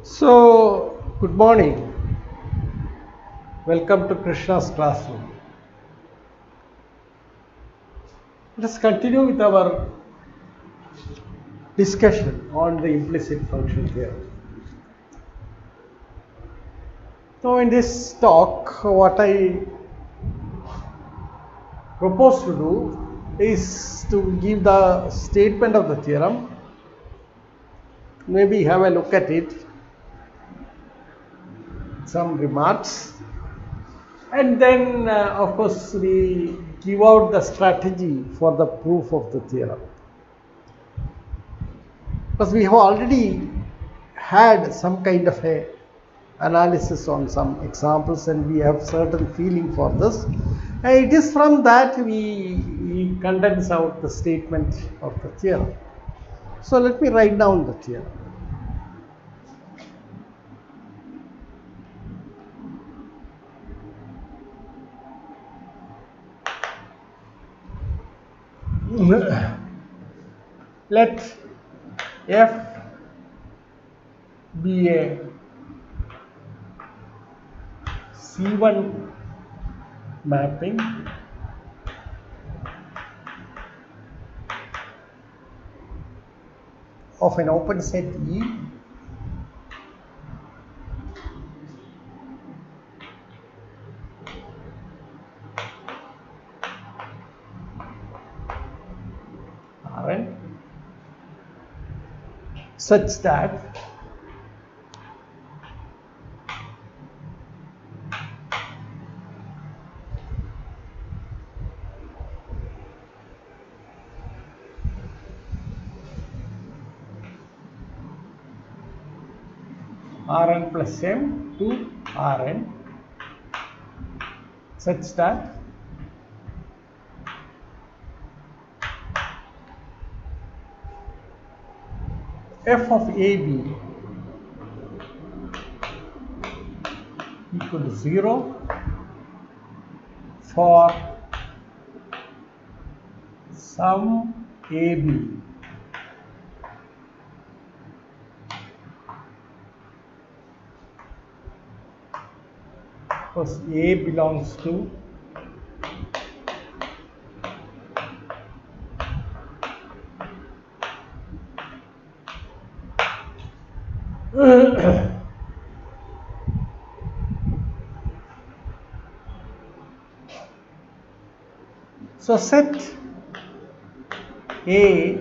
So, good morning. Welcome to Krishna's classroom. Let us continue with our discussion on the implicit function theorem. Now, in this talk, what I propose to do is to give the statement of the theorem, maybe have a look at it, some remarks, and then, of course, we give out the strategy for the proof of the theorem. Because we have already had some kind of a analysis on some examples and we have certain feeling for this, and it is from that we condense out the statement of the theorem. So let me write down the theorem. Let f be a C1 mapping of an open set E Rn such that Rn plus m to Rn such that f of AB equal to 0 for some AB because A belongs to so set A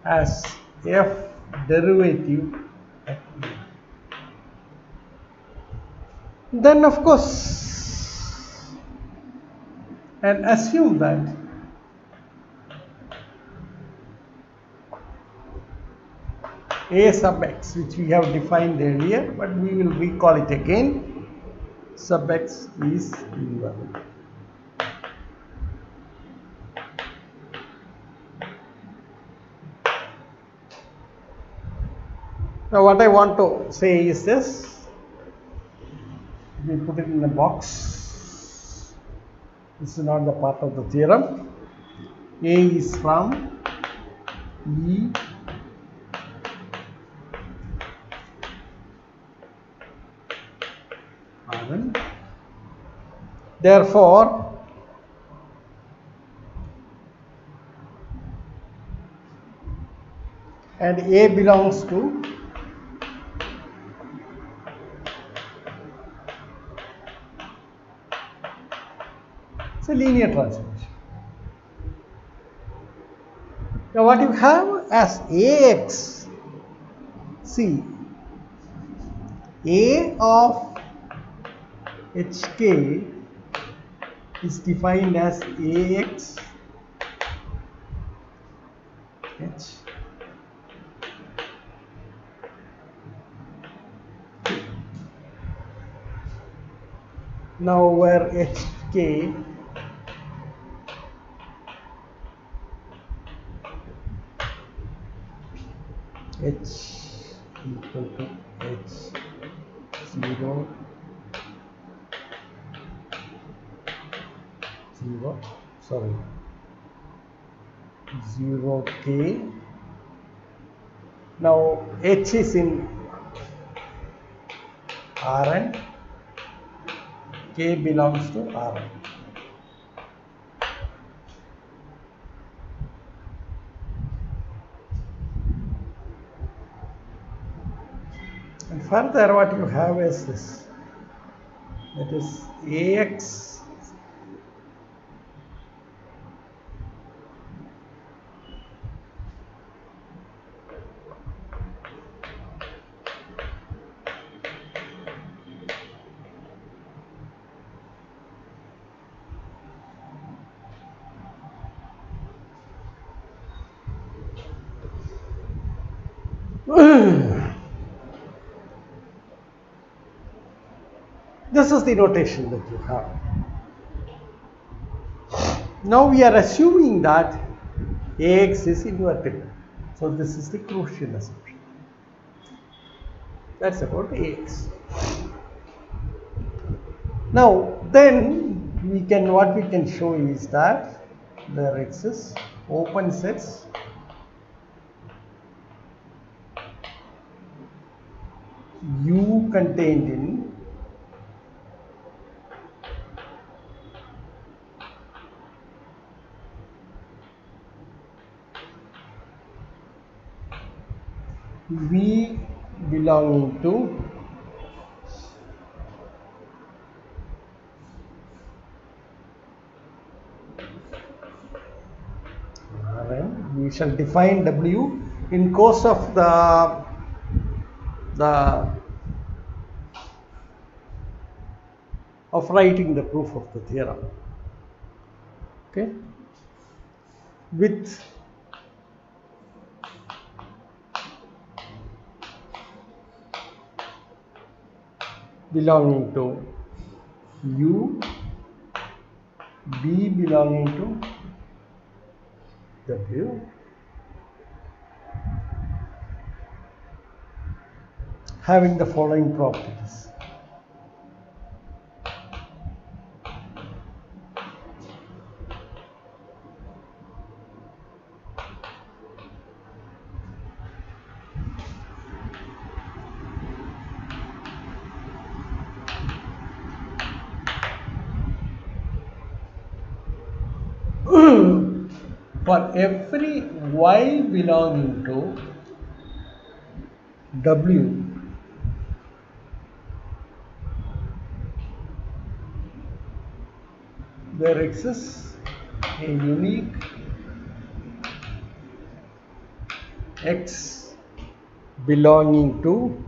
as f derivative at A. Then of course, and assume that A sub x, which we have defined earlier, but we will recall it again, sub x is invariant. Now what I want to say is this, we put it in a box, this is not the part of the theorem. A is from E Rn. Therefore, and A belongs to it's a linear transformation. Now what you have as Ax, see, A of Hk is defined as Ax H now where Hk H equal to H0 0k Now H is in Rn, K belongs to Rn. And further what you have is this, that is Ax this is the notation that you have. Now we are assuming that Ax is invertible. So this is the crucial assumption. That's about Ax. Now then what we can show is that there exists open sets U contained in V belonging to Rn. We shall define W in course of the of writing the proof of the theorem. Okay, with belonging to U, B belonging to W, having the following properties. For every Y belonging to W, there exists a unique X belonging to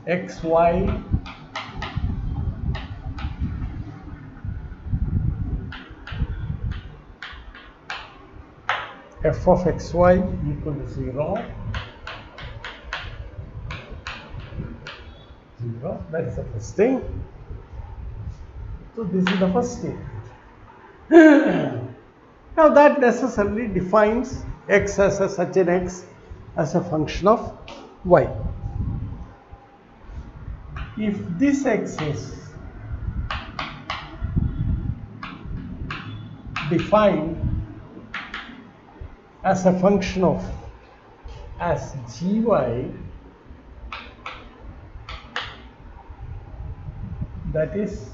XY f of xy equal to 0, 0. That is the first thing. So this is the first statement. Now that necessarily defines x as such an x as a function of y. If this x is defined as a function of as gy, that is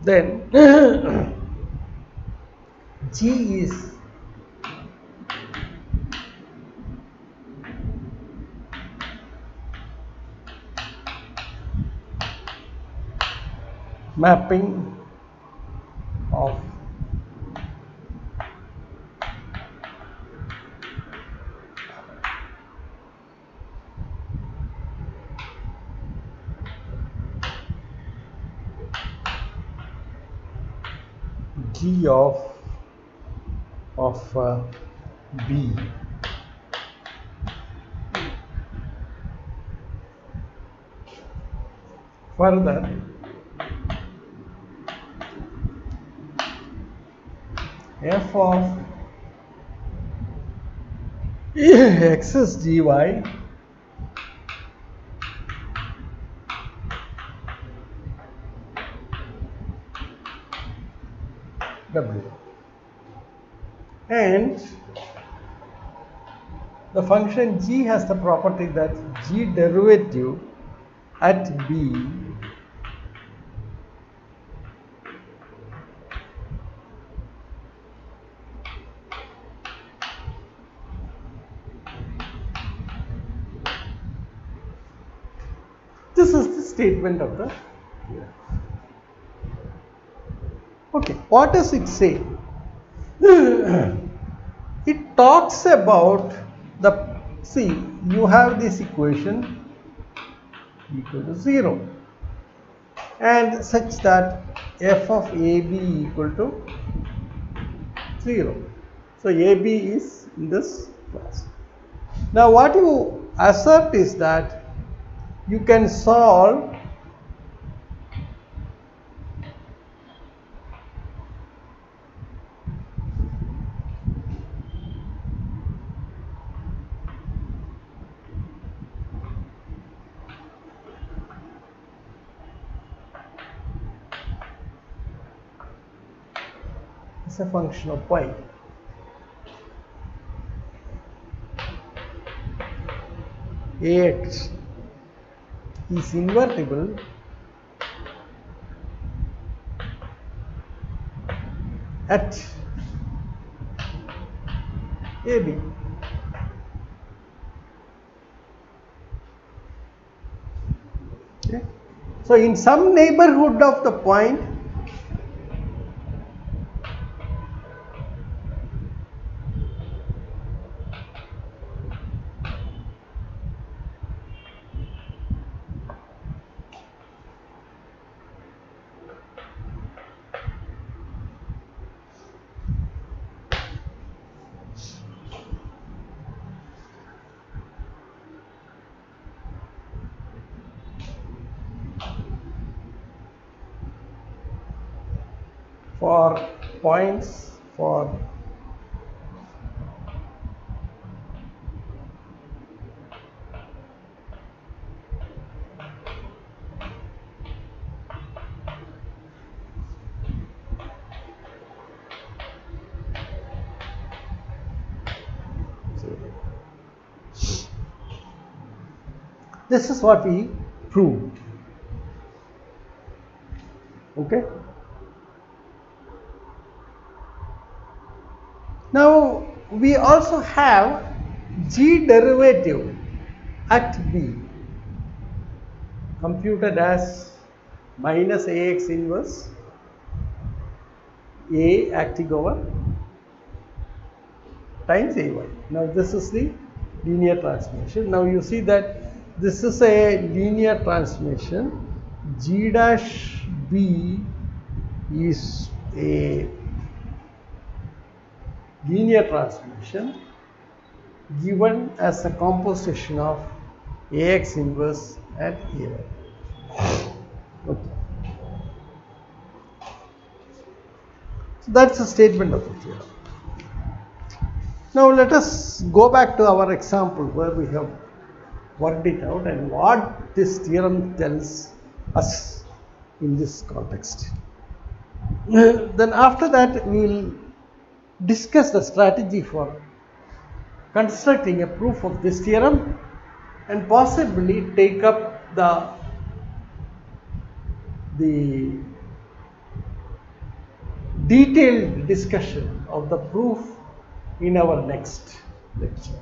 then G is mapping of g of b. Further, f of x is gy w, and the function g has the property that g derivative at b this is the statement of the theorem. Okay, what does it say? It talks about the, see, you have this equation equal to 0 and such that f of ab equal to 0. So ab is in this class. Now what you assert is that you can solve as a function of y. Ax is invertible at AB. Okay. So in some neighborhood of the point, for points for this is what we proved. Okay. Now we also have g derivative at b computed as minus ax inverse a acting over times ay. Now this is the linear transformation. Now you see that this is a linear transformation. G dash b is a linear transformation given as a composition of ax inverse and ay. Okay. So that's a statement of the theorem. Now let us go back to our example where we have worked it out and what this theorem tells us in this context. Then after that we will discuss the strategy for constructing a proof of this theorem and possibly take up the detailed discussion of the proof in our next lecture.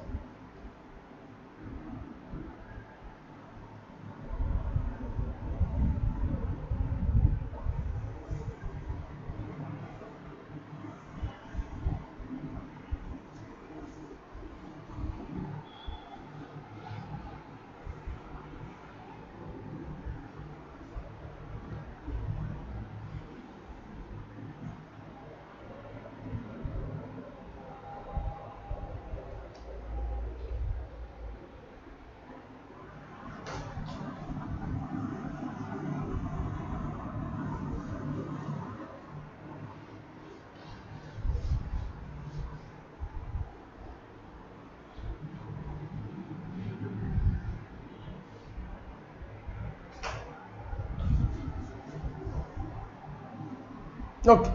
Okay.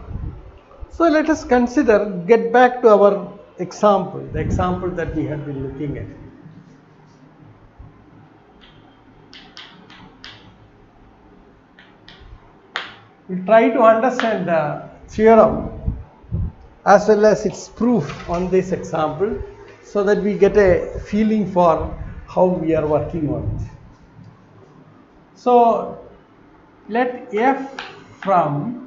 So let us get back to our example, the example that we have been looking at. We try to understand the theorem as well as its proof on this example so that we get a feeling for how we are working on it. So let f from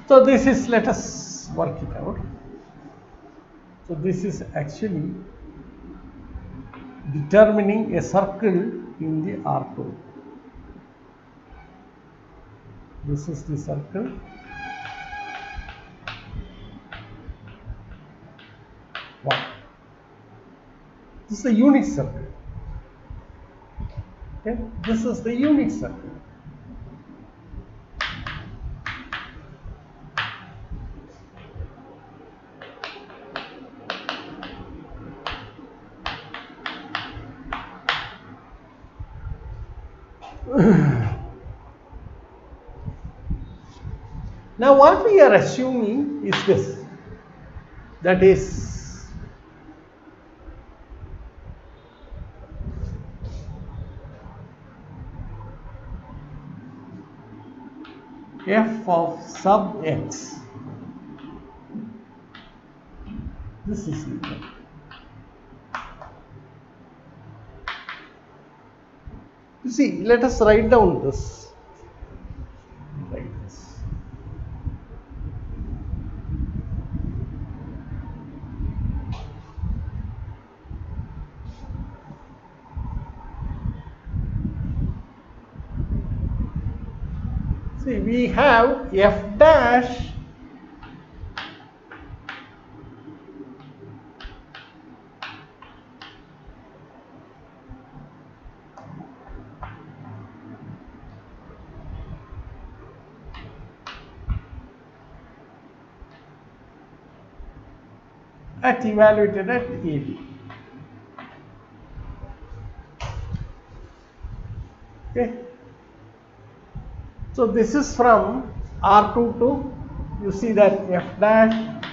so this is, let us work it out. So this is actually determining a circle in the R2. This is the circle. One. This is the unit circle. Okay, this is the unit circle. Now what we are assuming is this, that is f of sub x, this is equal. You see, let us write down this like this. See, we have f dash evaluated at AB. Okay. So this is from R2 to, you see that f dash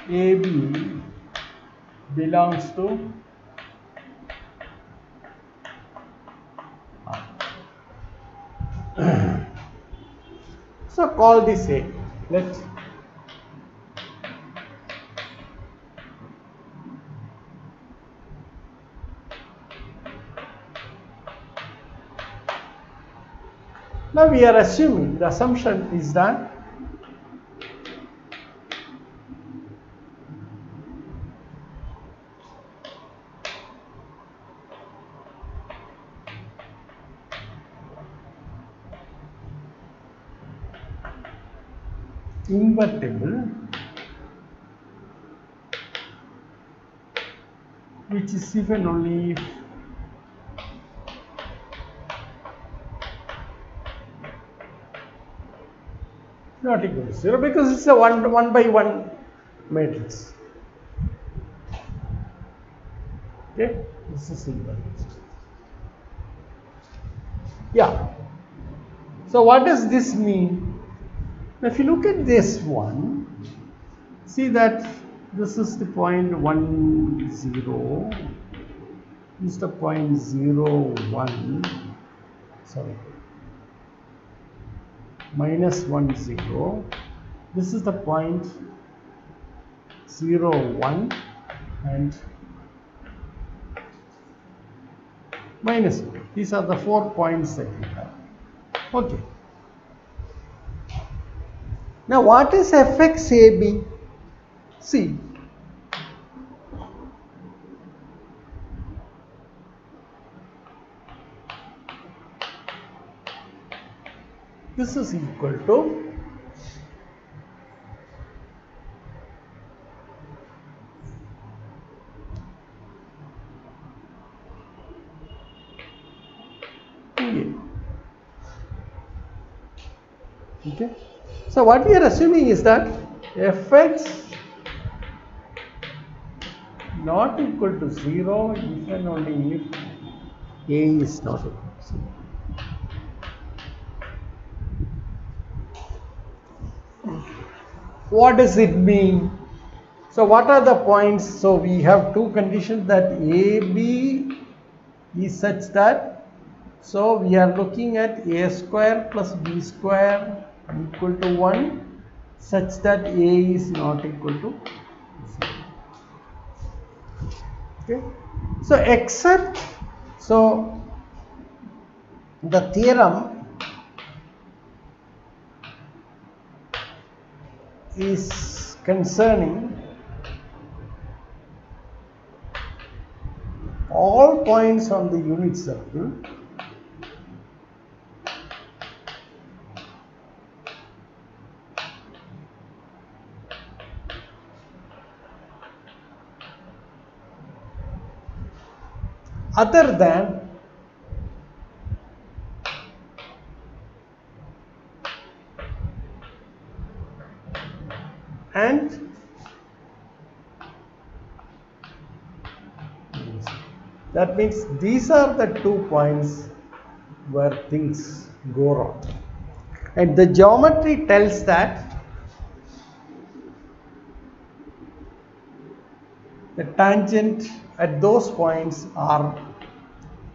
AB belongs to R. So call this A. Let now we are assuming, the assumption is that invertible, which is if and only if not equal to 0, because it's a one by one matrix. Okay, this is invertible. Yeah. So what does this mean? Now if you look at this one, see that this is the point 1, 0, this is the point 0, 1, sorry, minus 1, 0, this is the point 0, 1 and minus 1. These are the 4 points that we have. Okay. Now what is fxab? See, this is equal to A. Okay. So what we are assuming is that fx not equal to 0 if and only if A is not equal to 0. What does it mean? So what are the points? So we have two conditions, that AB is such that, so we are looking at A square plus B square equal to 1 such that A is not equal to 0. Okay. So except, so the theorem is concerning all points on the unit circle other than and that means these are the 2 points where things go wrong, and the geometry tells that the tangent at those points are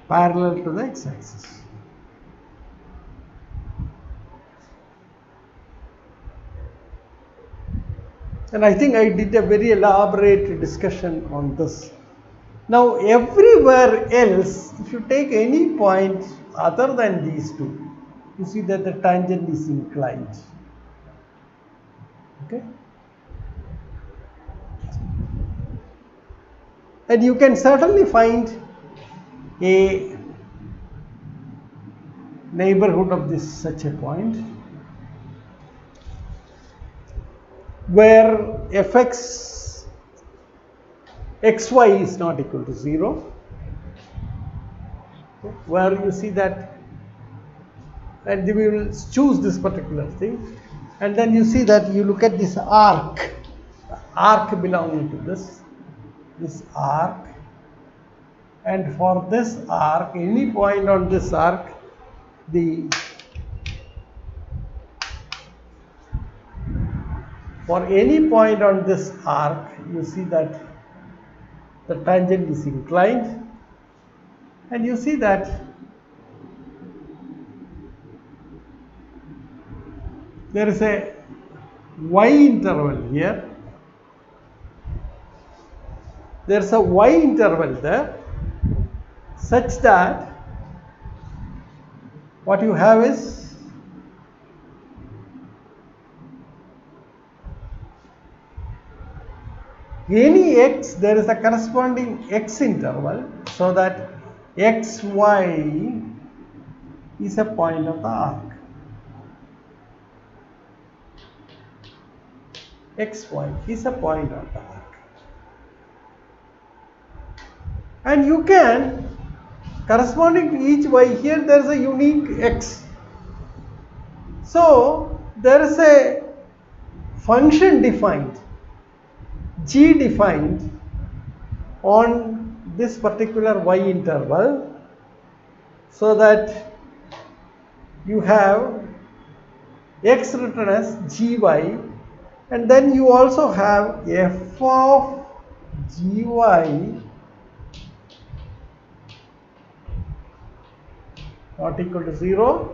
parallel to the x-axis. And I think I did a very elaborate discussion on this. Now everywhere else, if you take any point other than these two, you see that the tangent is inclined. Okay? And you can certainly find a neighborhood of this such a point where fx xy is not equal to 0, where you see that, and we will choose this particular thing, and then you see that you look at this arc belonging to this arc, and for this arc, any point on this arc, for any point on this arc, you see that the tangent is inclined, and you see that there is a y interval here. There is a y interval there such that what you have is any x, there is a corresponding x interval, so that xy is a point of the arc. Xy is a point of the arc. And you can, corresponding to each y, here there is a unique x. So there is a function defined, g defined on this particular y interval, so that you have x written as gy, and then you also have f of gy not equal to 0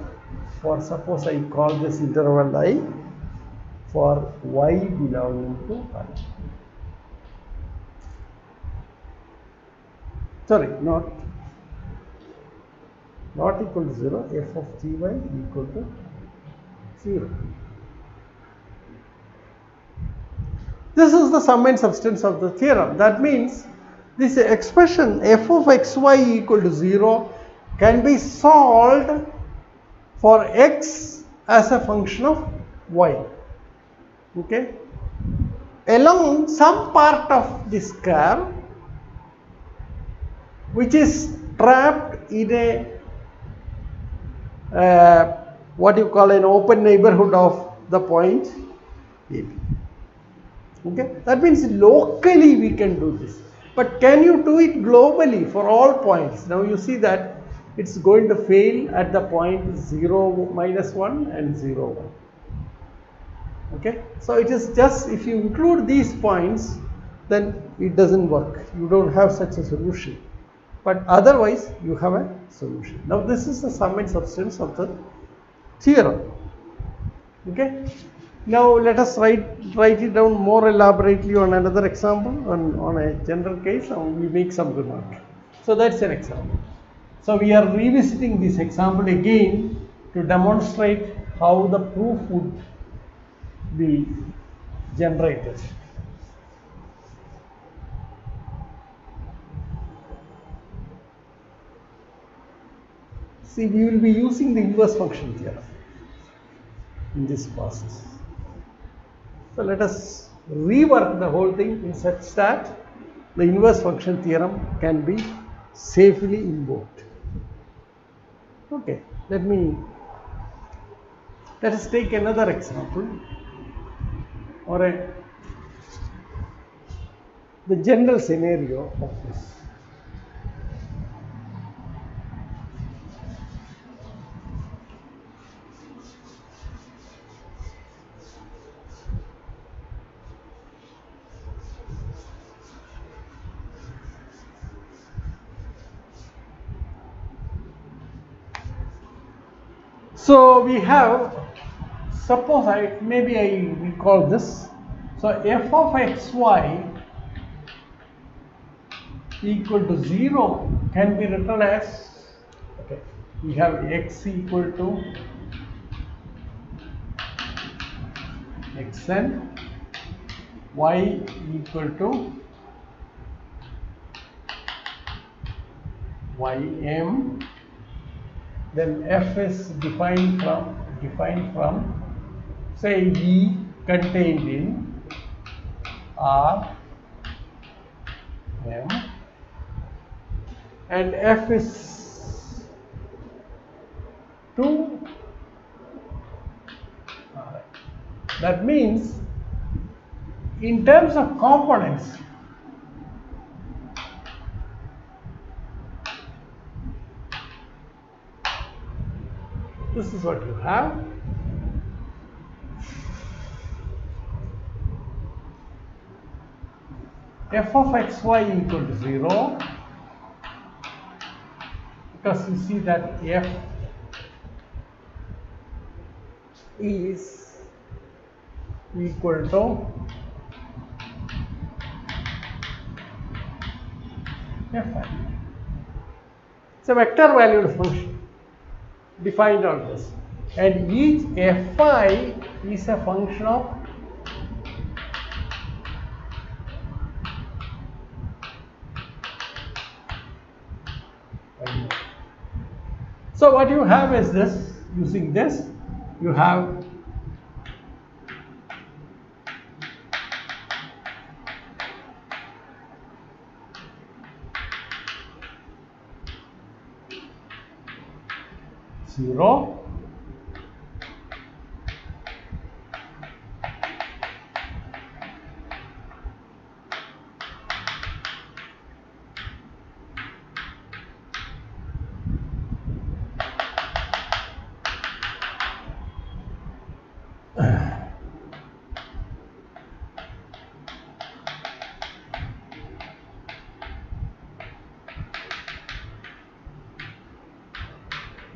for, suppose I call this interval I, for y belonging to I. Sorry, not equal to 0, f of gy equal to 0. This is the sum and substance of the theorem. That means this expression f of xy equal to 0 can be solved for x as a function of y. Okay, along some part of this curve which is trapped in a what you call an open neighborhood of the point AB. Okay, that means locally we can do this, but can you do it globally for all points? Now you see that it's going to fail at the point 0, -1 and 0, 1. Okay, so it is just if you include these points, then it doesn't work. You don't have such a solution, but otherwise you have a solution. Now this is the sum and substance of the theorem. Okay, now let us write it down more elaborately on another example, on a general case, and we make some remark. So that's an example. So we are revisiting this example again to demonstrate how the proof would be generated. See, we will be using the inverse function theorem in this process. So let us rework the whole thing in such that the inverse function theorem can be safely invoked. Okay, let us take another example, or the general scenario of this. So we have, suppose maybe I recall this. So f of xy equal to 0 can be written as, okay, we have x equal to xn, y equal to ym, then f is defined from say E contained in R M, and f is 2 R. That means in terms of components, this is what you have. F of xy equal to 0, because you see that f is equal to fi. It's a vector valued function defined on this, and each fi is a function of y. So what you have is this, using this you have zero,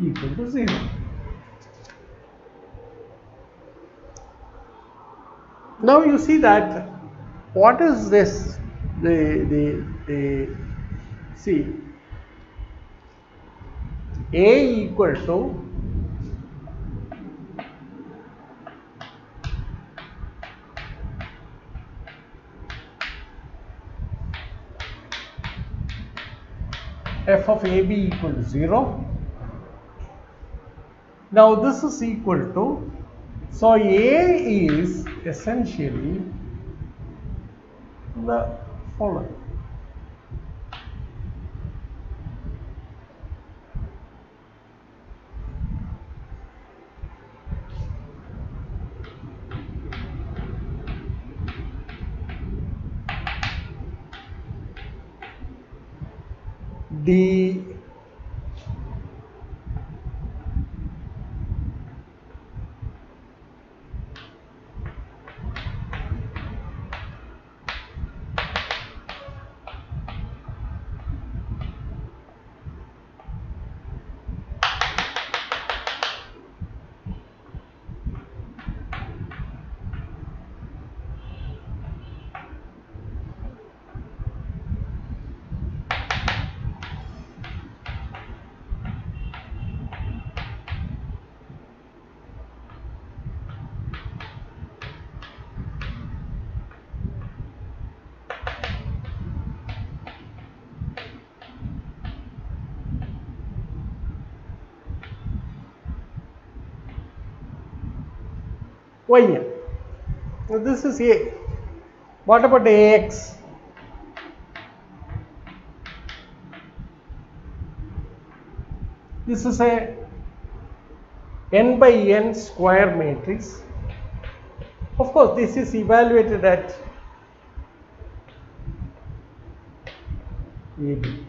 equal to 0. Now you see that what is this? See, A equal to f of AB equal to 0, Now this is equal to, so A is essentially the following. D Yn. Now this is A. What about Ax? This is a n by n square matrix. Of course, this is evaluated at AB.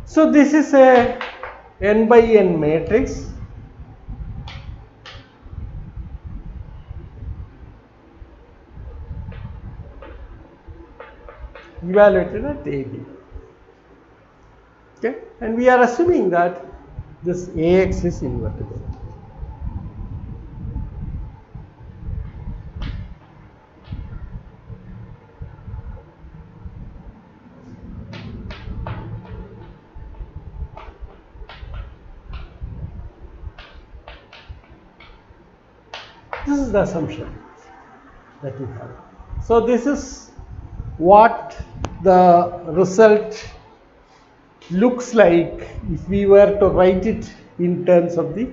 So this is a n by n matrix. Evaluated at AB. Okay, and we are assuming that this Ax is invertible. This is the assumption that we have. So this is what the result looks like if we were to write it in terms of the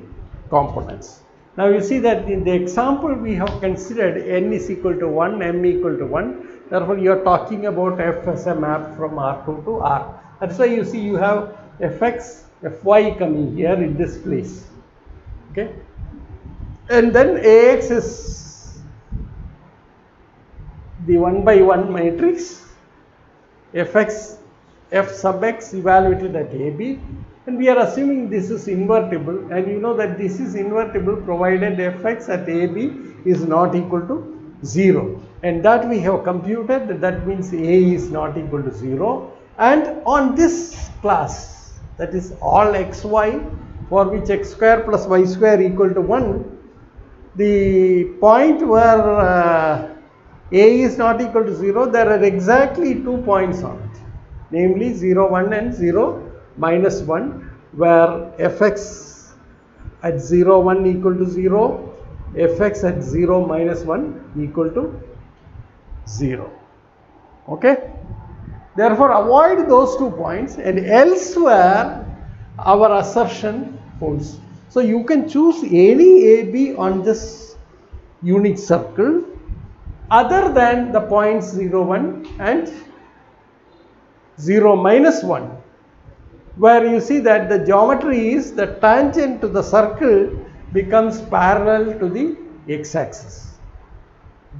components. Now you see that in the example we have considered n is equal to 1, m equal to 1. Therefore, you are talking about f as a map from R2 to R. That's why you see you have fx, fy coming here in this place. Okay. And then Ax is the 1 by 1 matrix, fx, f sub x evaluated at AB, and we are assuming this is invertible, and you know that this is invertible provided fx at AB is not equal to 0, and that we have computed. That means A is not equal to 0, and on this class, that is all xy for which x square plus y square equal to 1, the point where A is not equal to 0, there are exactly 2 points on it, namely 0, 1 and 0, minus 1, where fx at 0, 1 equal to 0, fx at 0, minus 1 equal to 0. Okay? Therefore, avoid those 2 points, and elsewhere our assertion holds. So you can choose any AB on this unit circle other than the points 0, 1 and 0, minus 1, where you see that the geometry is the tangent to the circle becomes parallel to the x-axis.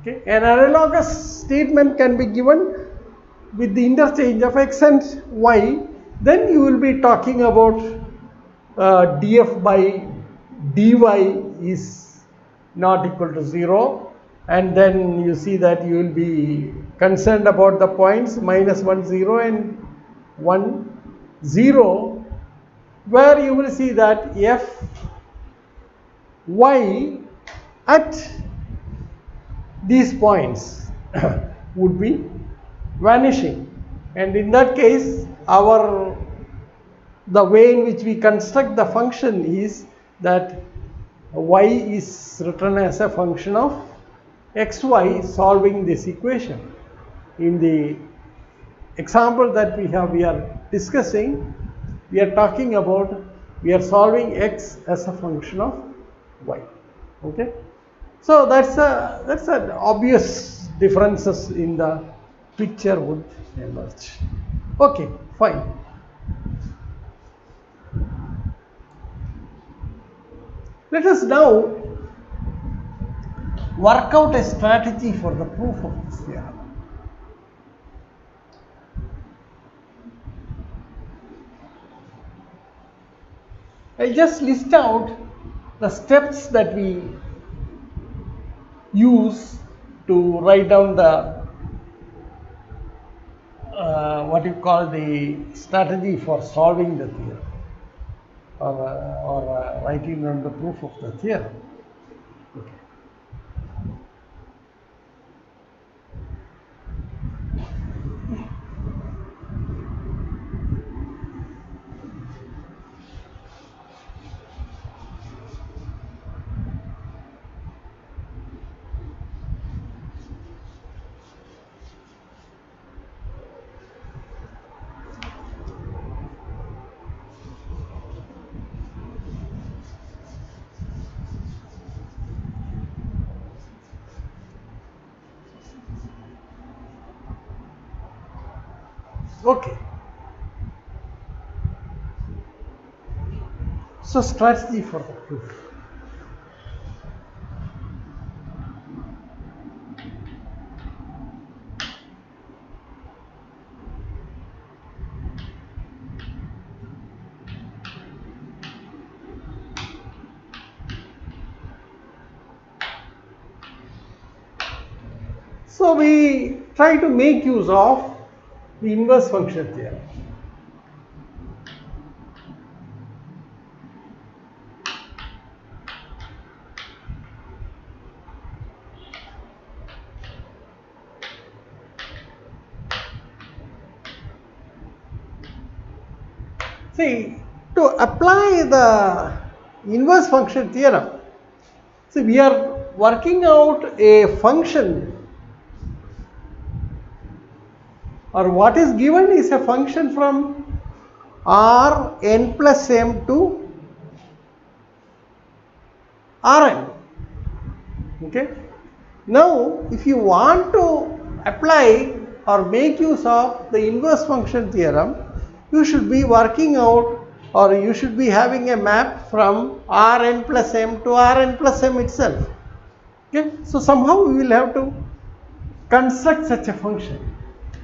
Okay. An analogous statement can be given with the interchange of x and y. Then you will be talking about df by dy is not equal to 0, and then you see that you will be concerned about the points minus 1, 0 and 1, 0, where you will see that f y at these points would be vanishing, and in that case the way in which we construct the function is that y is written as a function of xy solving this equation. In the example that we are discussing, we are talking about, we are solving x as a function of y. Okay, so that's an obvious differences in the picture would emerge. Okay, fine. Let us now work out a strategy for the proof of this theorem. I'll just list out the steps that we use to write down the what you call the strategy for solving the theorem, or writing down the proof of the theorem. Okay. Okay. So strategy for the proof. So we try to make use of the inverse function theorem. See, to apply the inverse function theorem, see, we are working out a function, or what is given is a function from R n plus m to Rn. Okay. Now, if you want to apply or make use of the inverse function theorem, you should be working out, or you should be having a map from Rn plus m to Rn plus m itself. Okay. So somehow we will have to construct such a function.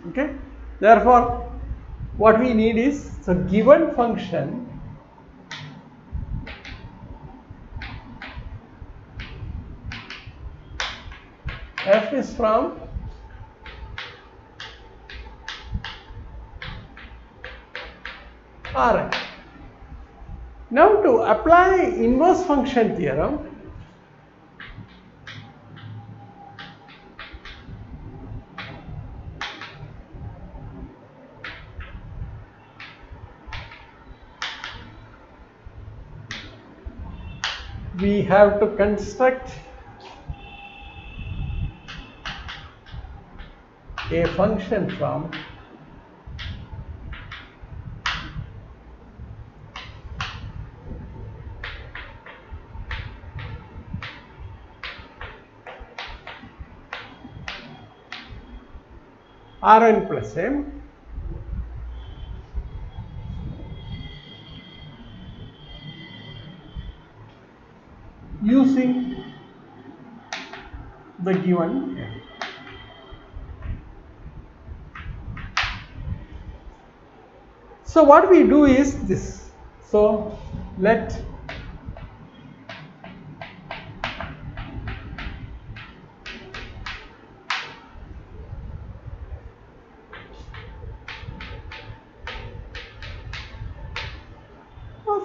Okay. Therefore, what we need is, so given function f is from Rn. Now to apply inverse function theorem, we have to construct a function from Rn plus m using the given m. So what we do is this. So let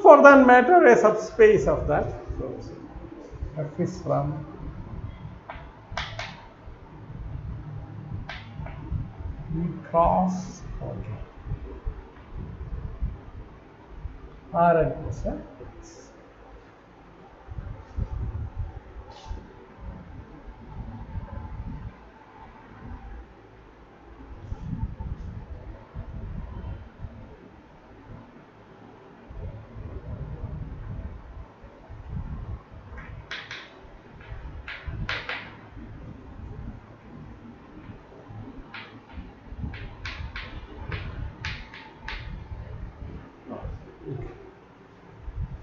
for that matter, a subspace of that. So F is from E cross R and plus X.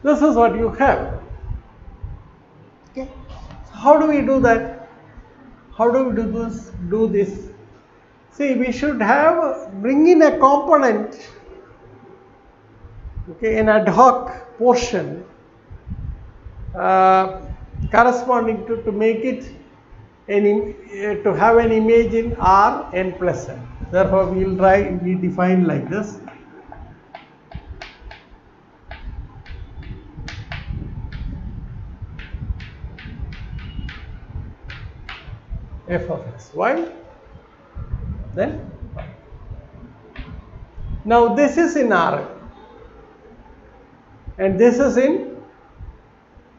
This is what you have. Okay. So how do we do that? How do we do this? See, we should bring in a component, okay, an ad hoc portion corresponding to make it to have an image in R n plus n. Therefore, we define like this. F of x. Why? Then now this is in Rn and this is in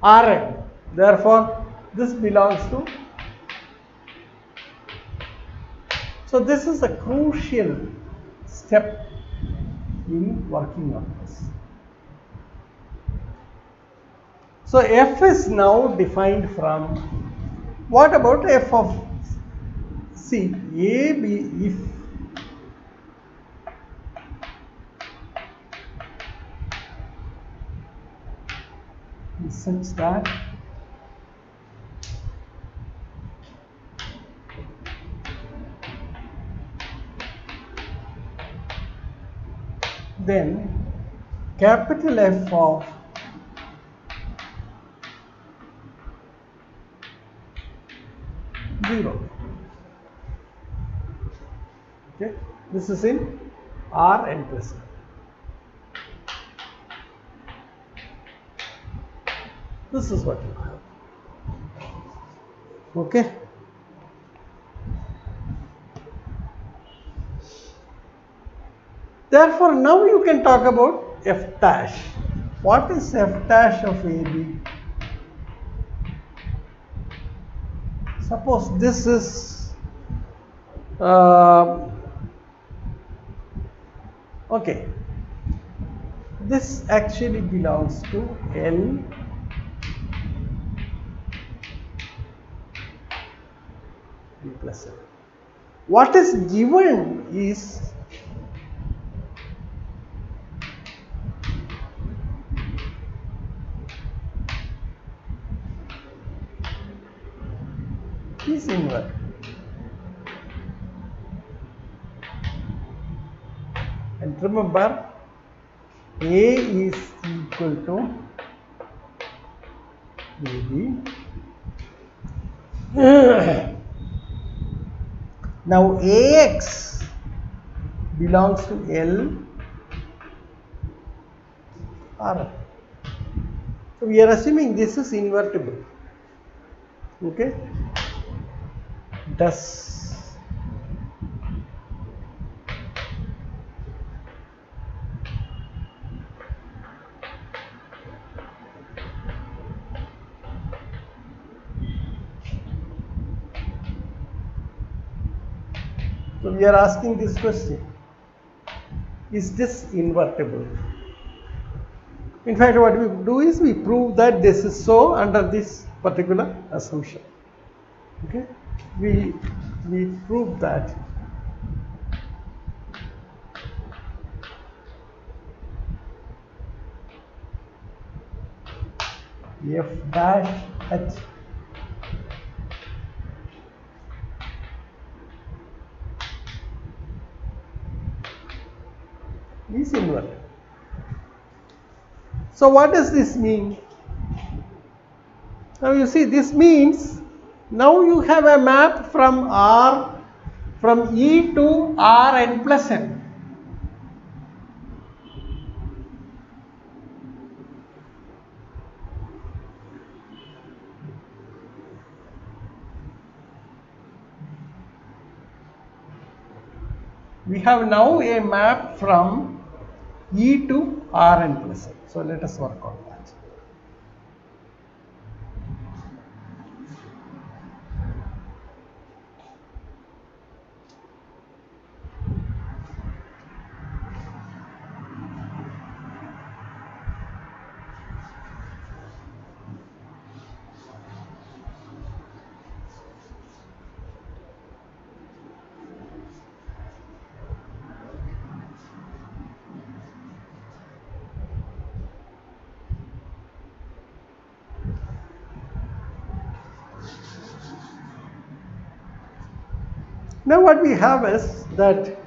Rn. Therefore, this belongs to. So this is a crucial step in working on this. So F is now defined from. What about F of C? A, B, if such that then capital F of zero. Okay, this is in R n plus n. This is what you have. Okay. Therefore, now you can talk about F dash. What is F dash of AB? Suppose this is okay. This actually belongs to L plus L. What is given is inverted. And remember, A is equal to AB. Now AX belongs to L R. So we are assuming this is invertible. Okay. Thus so we are asking this question, is this invertible? In fact, what we do is we prove that this is so under this particular assumption. Okay, we prove that F dash H is inverted. So what does this mean? Now you see, this means now you have a map from E to R n plus n. We have now a map from E to R implicit. So let us work on that. Now what we have is that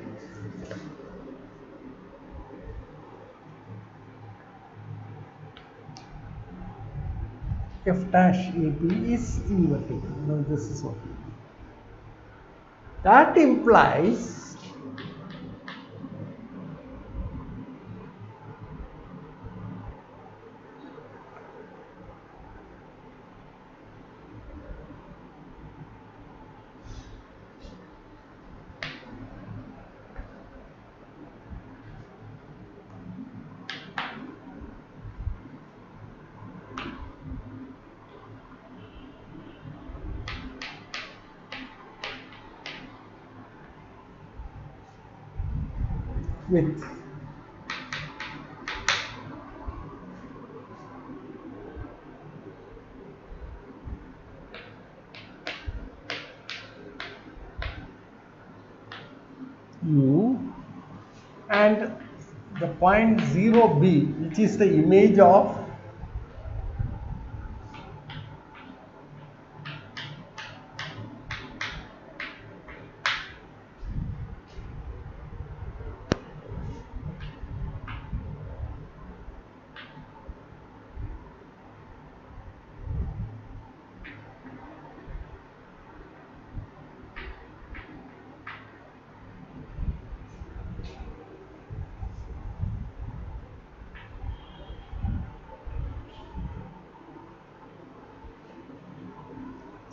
f dash AP is invertible. Now this is what that implies with U and the point 0B, which is the image of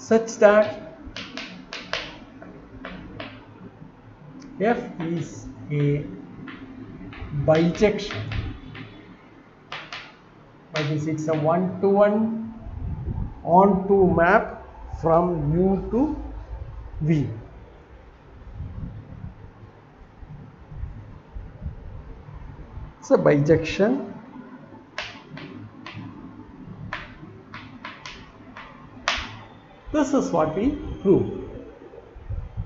such that F is a bijection. That is, it's a one-to-one onto map from U to V. It's a bijection. This is what we prove,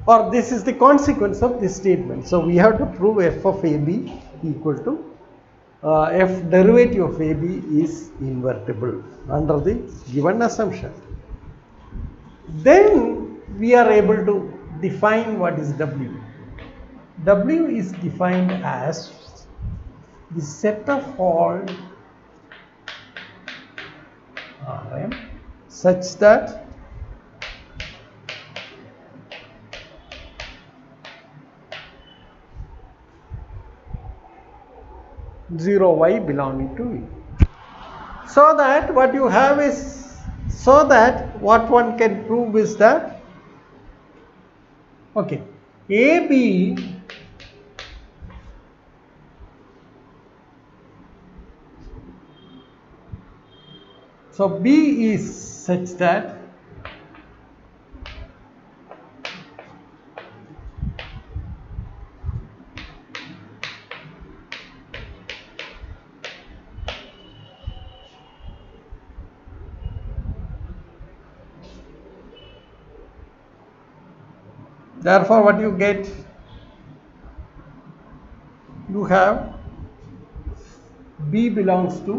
or this is the consequence of this statement. So we have to prove f of AB equal to f derivative of AB is invertible under the given assumption. Then we are able to define what is W. W is defined as the set of all Rm such that zero y belonging to V. So that what you have is, so that what one can prove is that, okay, AB so B is such that therefore what you get, you have B belongs to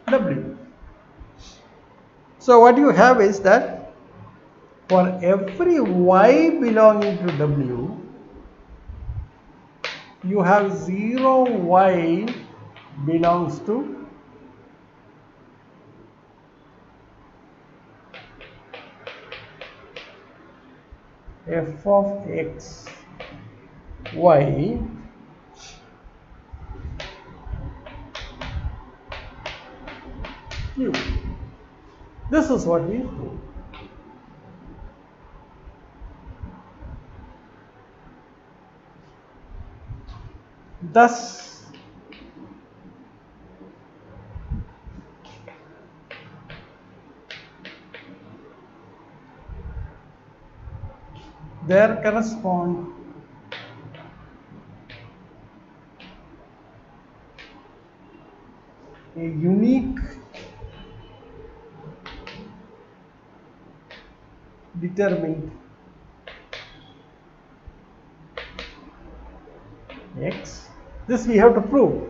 W. So what you have is that for every y belonging to W, you have 0y belongs to f of x y q. This is what we prove. Thus, there correspond a unique determined x. This we have to prove.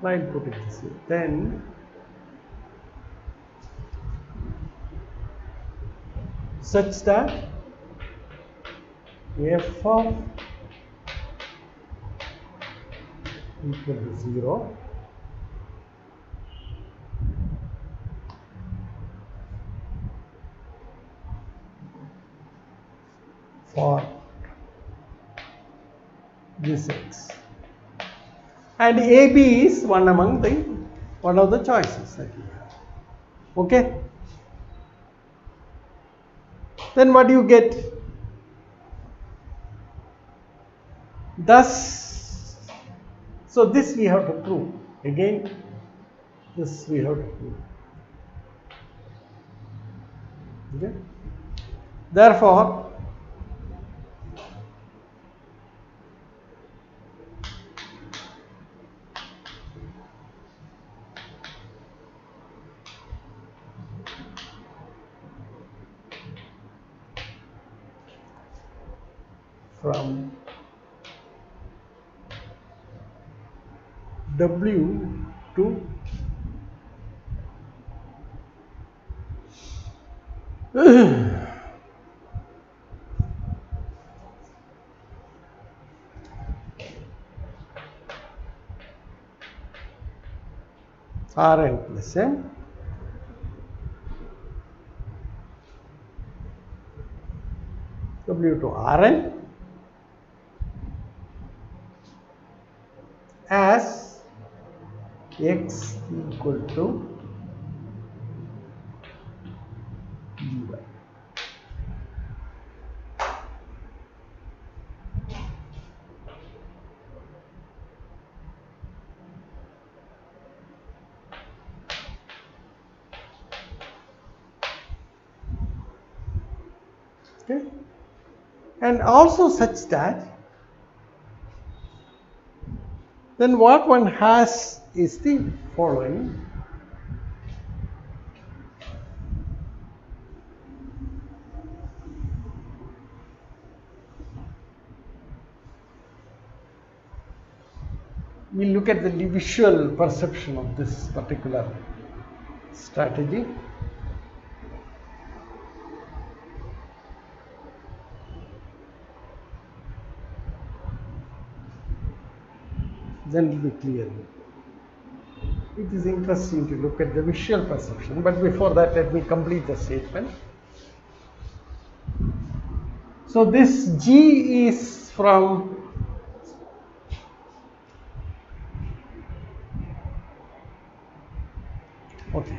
I'll put it this way. Then such that f of equal to 0 for this x, and AB is one of the choices that you have. Okay. Then what do you get? Thus, so this we have to prove. Again, this we have to prove. Okay. Therefore, from W to Rn plus m W to Rn as x equal to dy. Okay. And also such that then what one has is the following. We look at the visual perception of this particular strategy. Then it will be clear. It is interesting to look at the visual perception, but before that let me complete the statement. So this G is from okay.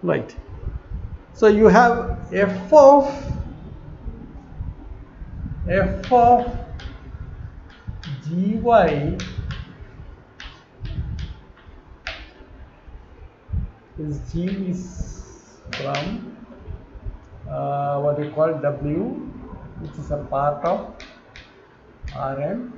Right. So you have f of gy is G is from what we call W, which is a part of Rn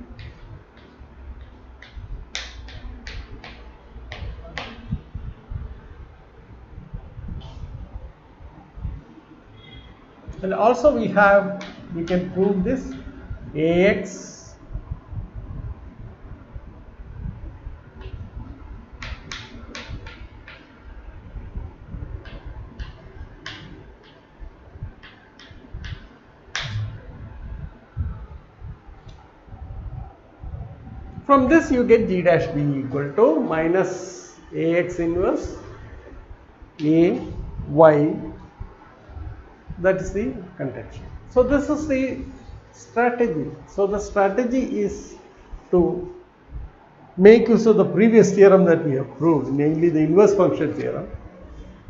and also we can prove this Ax from this you get G dash B equal to minus Ax inverse A y, that is the contention. So this is the strategy. So the strategy is to make use of the previous theorem that we have proved, namely the inverse function theorem,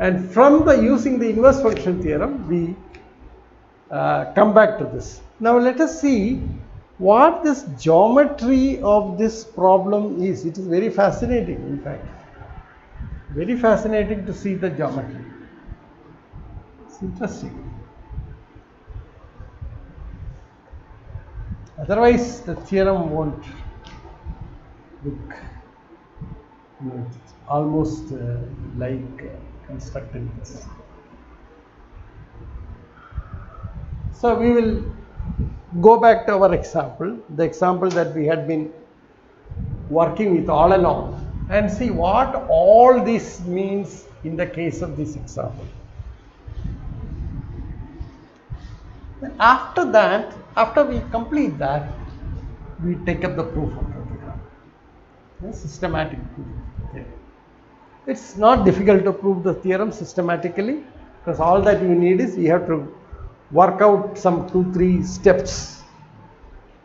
And from the using the inverse function theorem, we come back to this. Now let us see what this geometry of this problem is. It is very fascinating, in fact. Very fascinating to see the geometry. It's interesting. Otherwise, the theorem won't look, it's almost like constructing this. So we will go back to our example, the example that we had been working with all along, and see what all this means in the case of this example. And after that, after we complete that, we take up the proof of the theorem, the systematic proof of the theorem. It's not difficult to prove the theorem systematically, because all that you need is you have to work out some 2-3 steps.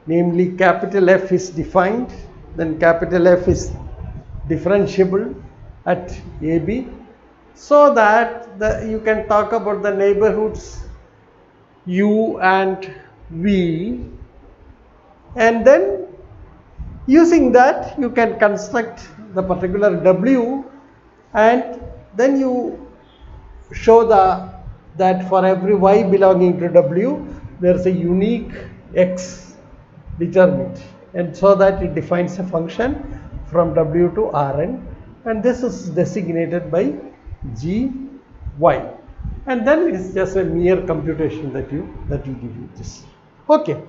Namely, capital F is defined, then capital F is differentiable at AB, so that you can talk about the neighborhoods U and V, and then using that you can construct the particular W, and then you show that for every y belonging to W there is a unique x determined, and so that it defines a function from W to Rn, and this is designated by Gy, and then it is just a mere computation that will give you this. Okay.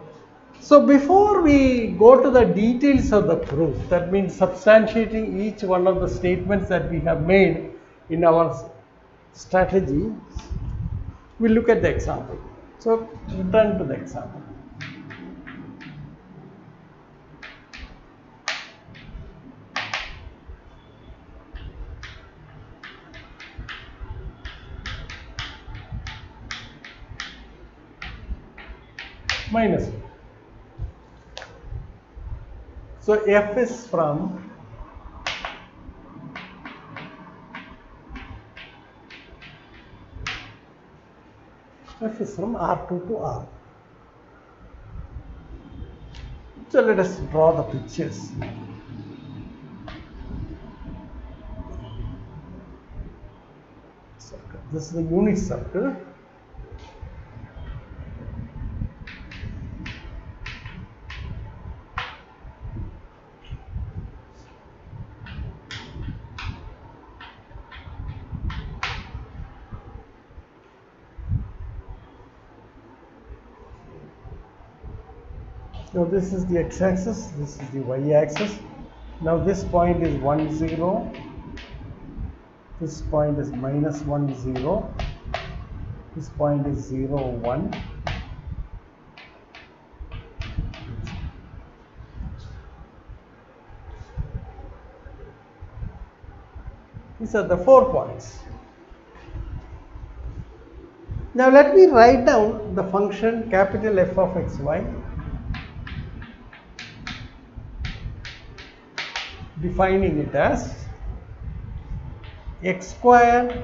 So before we go to the details of the proof, that means substantiating each one of the statements that we have made in our strategy, we'll look at the example. So return to the example. Minus. So F is from R2 to R. So let us draw the pictures. Circle. This is the unit circle. So this is the x-axis, this is the y-axis. Now this point is 1, 0. This point is minus 1, 0. This point is 0, 1. These are the 4 points. Now let me write down the function capital F of xy, defining it as x square,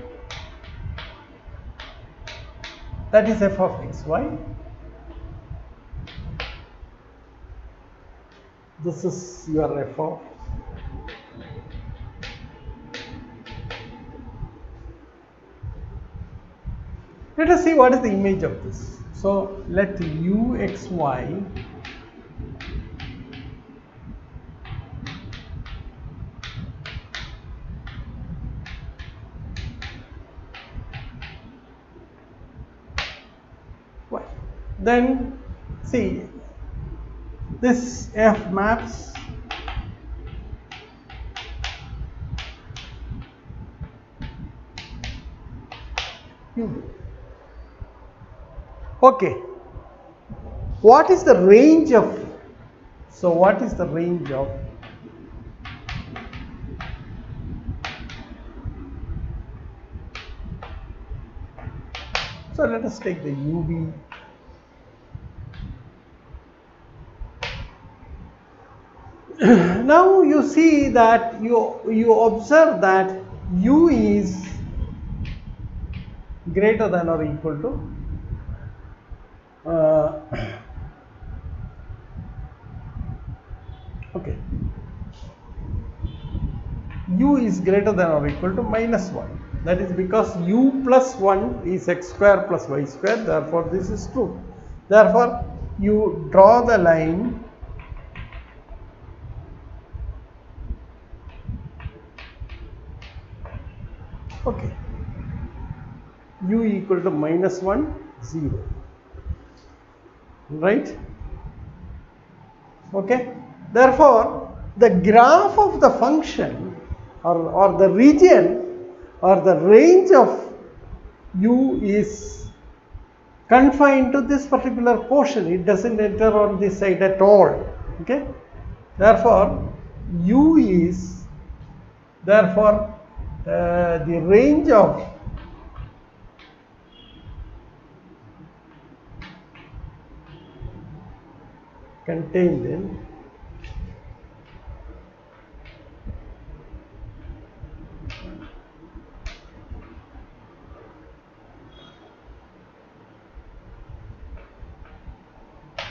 that is f of xy. This is your f of . Let us see what is the image of this. So let uxy then see this F maps U. Okay, what is the range of, so what is the range of so let us take the UV. Now you see that you observe that U is greater than or equal to okay, u is greater than or equal to minus 1. That is because u plus 1 is x square plus y square, therefore this is true. Therefore, you draw the line okay, u equal to minus 1, 0, right? Okay, therefore the graph of the function or the region or the range of u is confined to this particular portion. It doesn't enter on this side at all. Okay, therefore u is therefore the range of contained in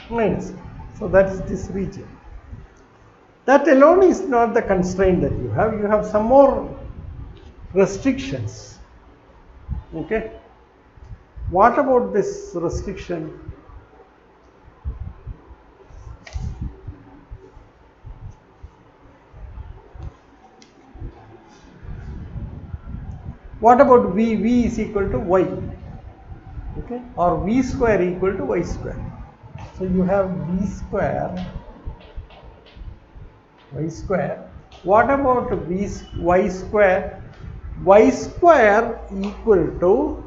minus. So that is this region. That alone is not the constraint that you have. You have some more restrictions. Okay. What about this restriction? What about v? V is equal to y. Okay. Or v square equal to y square. So you have v square y square. What about y square? Y square equal to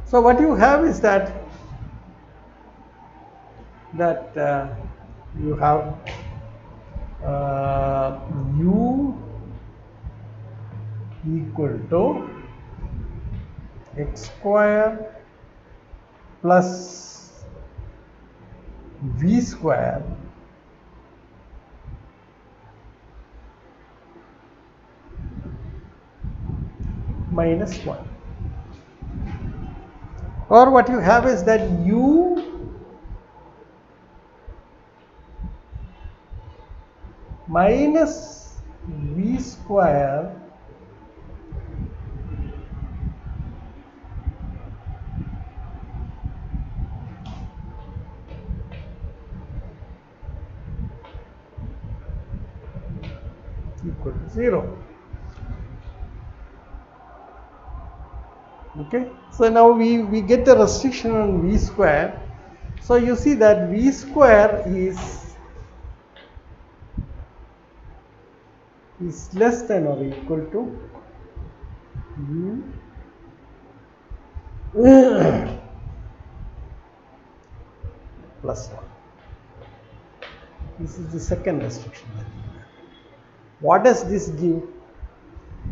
so what you have is that you have u equal to x square plus v square minus 1. Or what you have is that u minus v square equal to 0. Okay, so now we get a restriction on v square. So you see that v square is less than or equal to u plus 1. This is the second restriction. What does this give?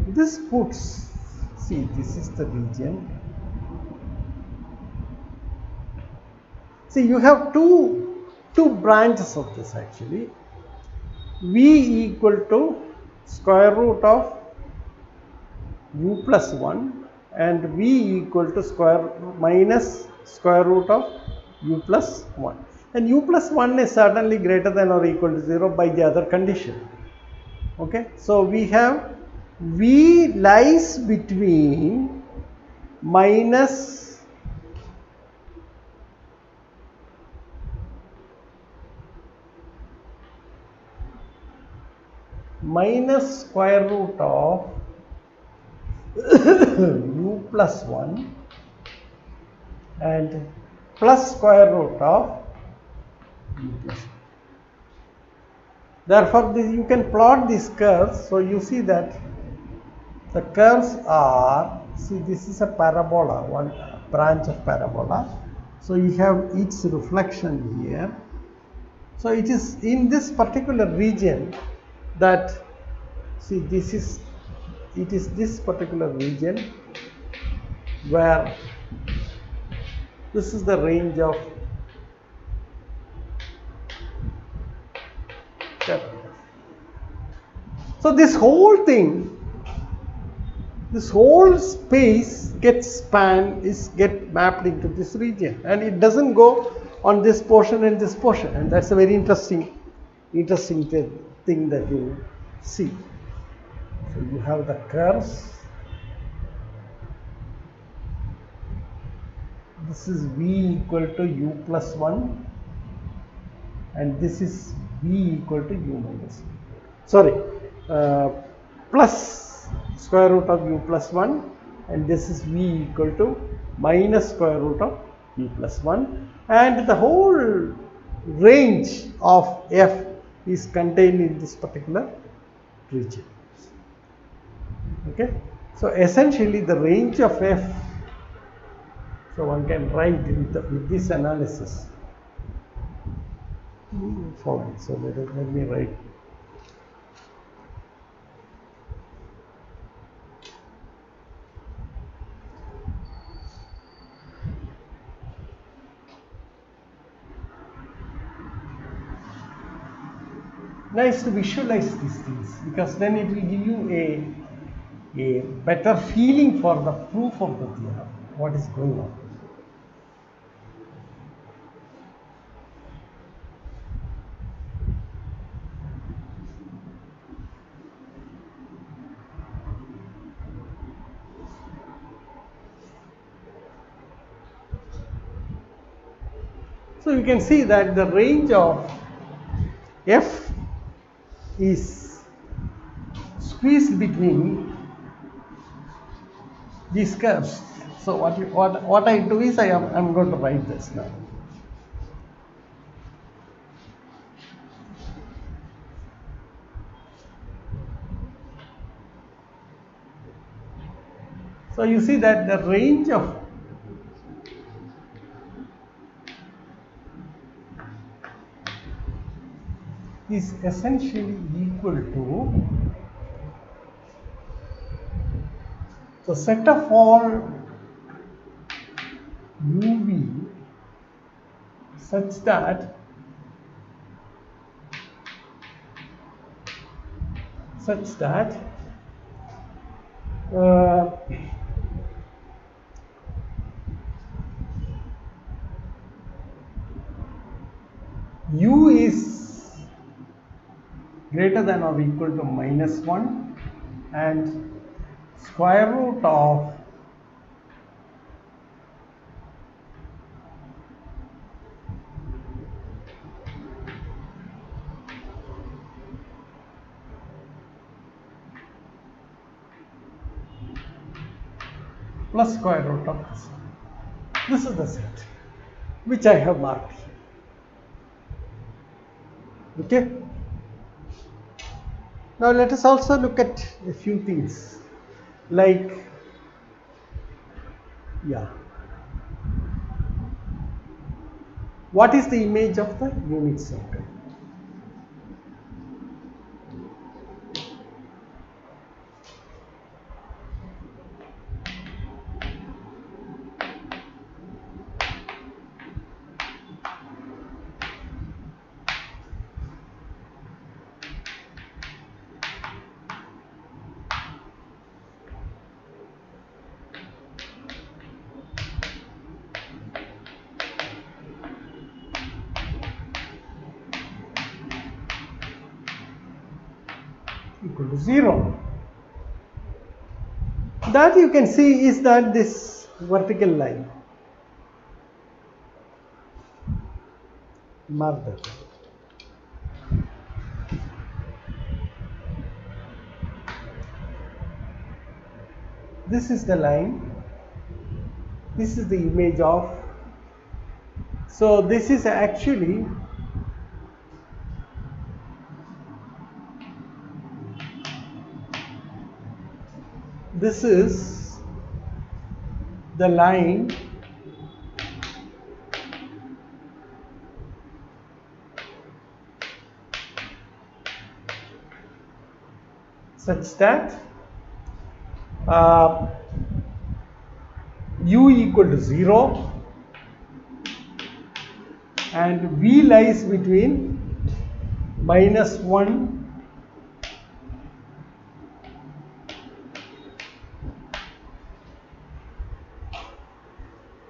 This puts, see, this is the region. See, you have two branches of this actually. V equal to square root of u plus 1 and v equal to minus square root of u plus 1. And u plus 1 is certainly greater than or equal to 0 by the other condition. Okay, so we have v lies between minus square root of u plus 1 and plus square root of u plus 1. Therefore, you can plot these curves. So you see that the curves are, see, this is a parabola, one branch of parabola. So you have its reflection here. So it is in this particular region that, see, it is this particular region where this is the range of Correct. So this whole thing, this whole space gets get mapped into this region, and it doesn't go on this portion and this portion, and that's a very interesting thing that you see. So you have the curves. This is v equal to u plus 1, and this is v equal to u minus 1. Sorry, plus square root of u plus 1, and this is v equal to minus square root of u plus 1, and the whole range of f is contained in this particular region. Okay, so essentially the range of f, so one can write with this analysis. Fine, so let me write. Nice to visualize these things, because then it will give you a better feeling for the proof of the theorem, what is going on. So you can see that the range of f is squeezed between these curves. So what I do is I'm going to write this now. So you see that the range of is essentially equal to the set of all uv such that u is greater than or equal to minus 1 and square root of plus square root of this. This is the set which I have marked here. Okay. Now let us also look at a few things, like, what is the image of the unit circle? Equal to 0. That you can see is that this vertical line, mark that. This is the line, this is the image of, so this is actually this is the line such that u equal to 0 and v lies between minus 1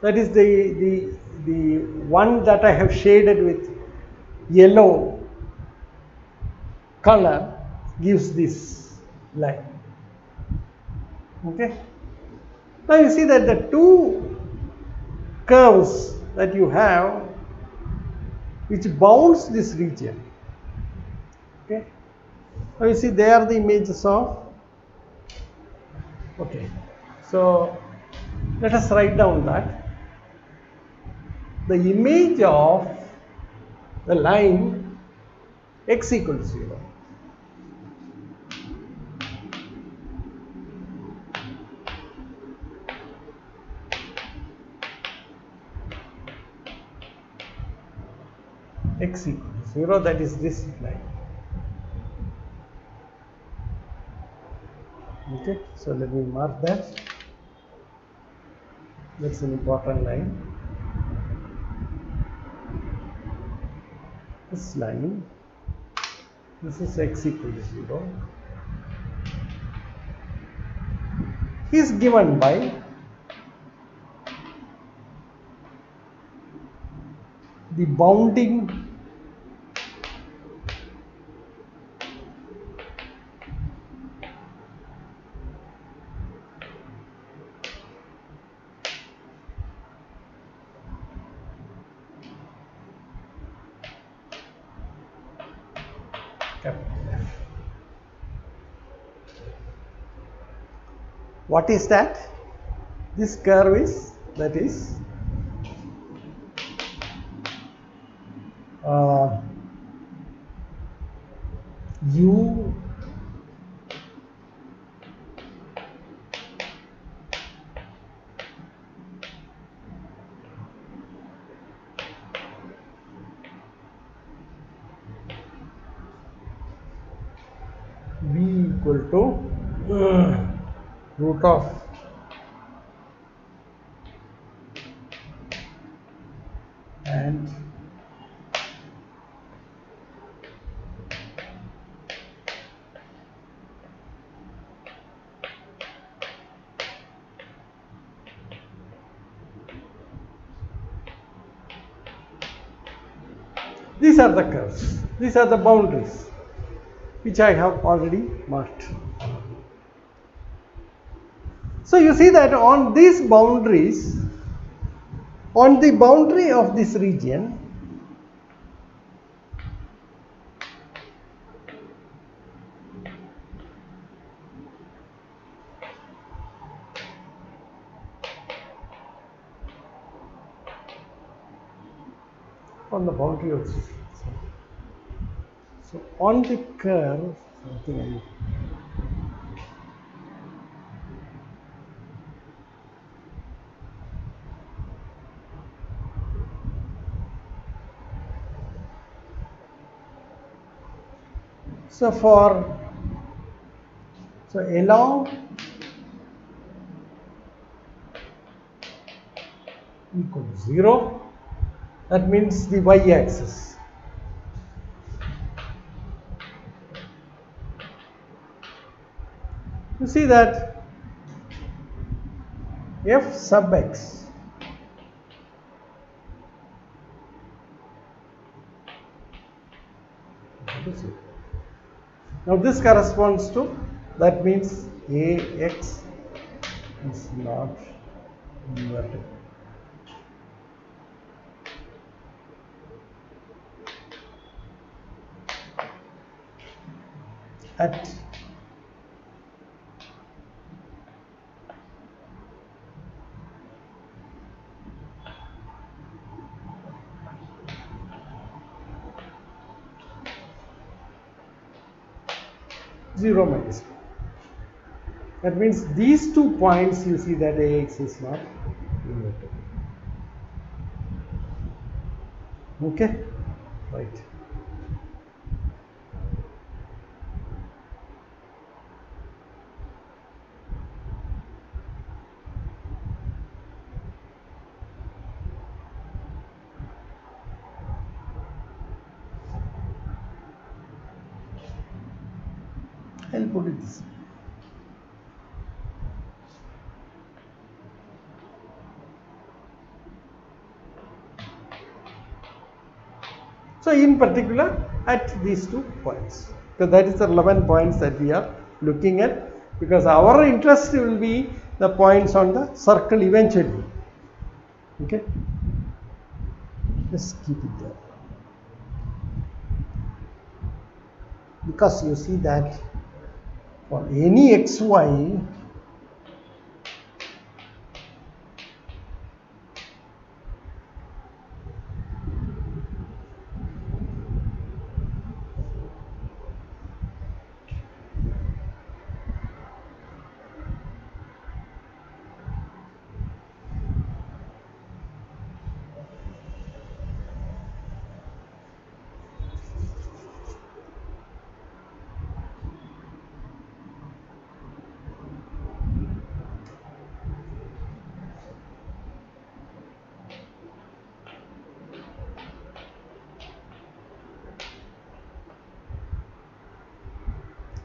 that is the one that I have shaded with yellow color gives this line. Okay. Now you see that the two curves that you have which bounds this region. Okay. Now you see they are the images of. Okay. So let us write down that the image of the line x equals 0 x equals 0, that is this line. Okay, so let me mark that. That's an important line. This line, this is x equals 0, is given by the bounding capital F. What is that? This curve is, that is u v equal to root of and these are the curves, these are the boundaries which I have already marked. So you see that on these boundaries, on the boundary of this region, on the boundary of this, so on the curve, something so along equals 0, that means the y-axis. You see that f sub x now this corresponds to, that means ax is not inverted. At 0 minus 1. That means these 2 points, you see that ax is not inverted. Okay, right. put it this way. So in particular at these 2 points. So that is the 11 points that we are looking at, because our interest will be the points on the circle eventually. Okay. Just keep it there. Because you see that for any xy,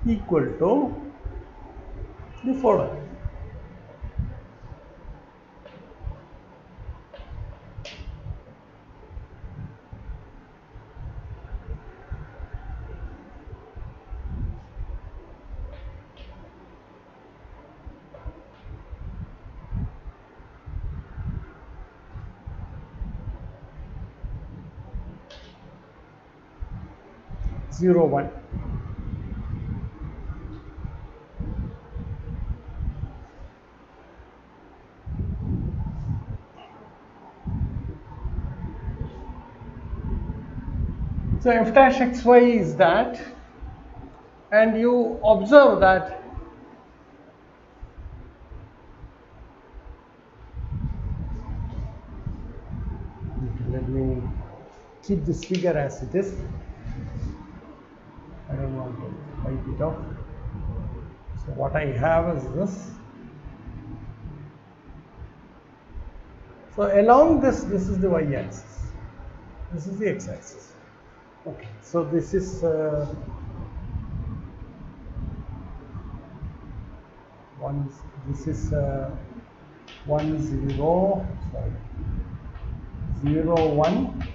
equal to the following. Zero, 1. So f dash xy is that, and you observe that let me keep this figure as it is. I don't want to wipe it off. So what I have is this. So along this is the y-axis. This is the x-axis. Okay. So this is one. This is 1 0. Sorry. 0 1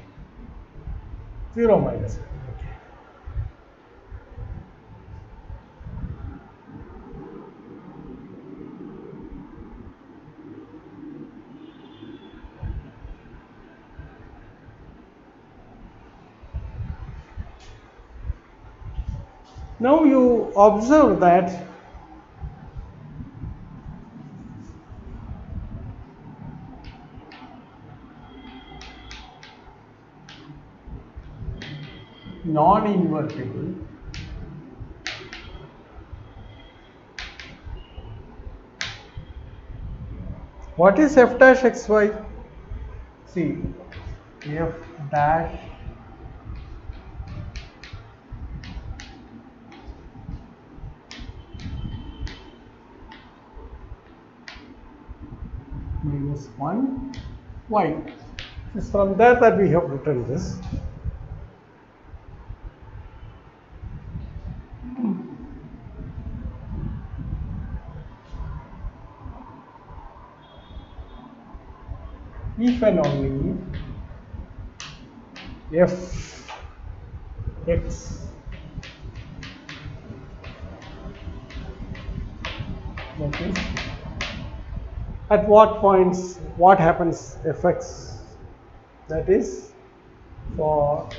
0 minus 1. Okay. Now you observe that non-invertible what is f dash xy? See, f dash minus 1 y. It is from there that we have written this. If and only f x that is at what points what happens fx, that is for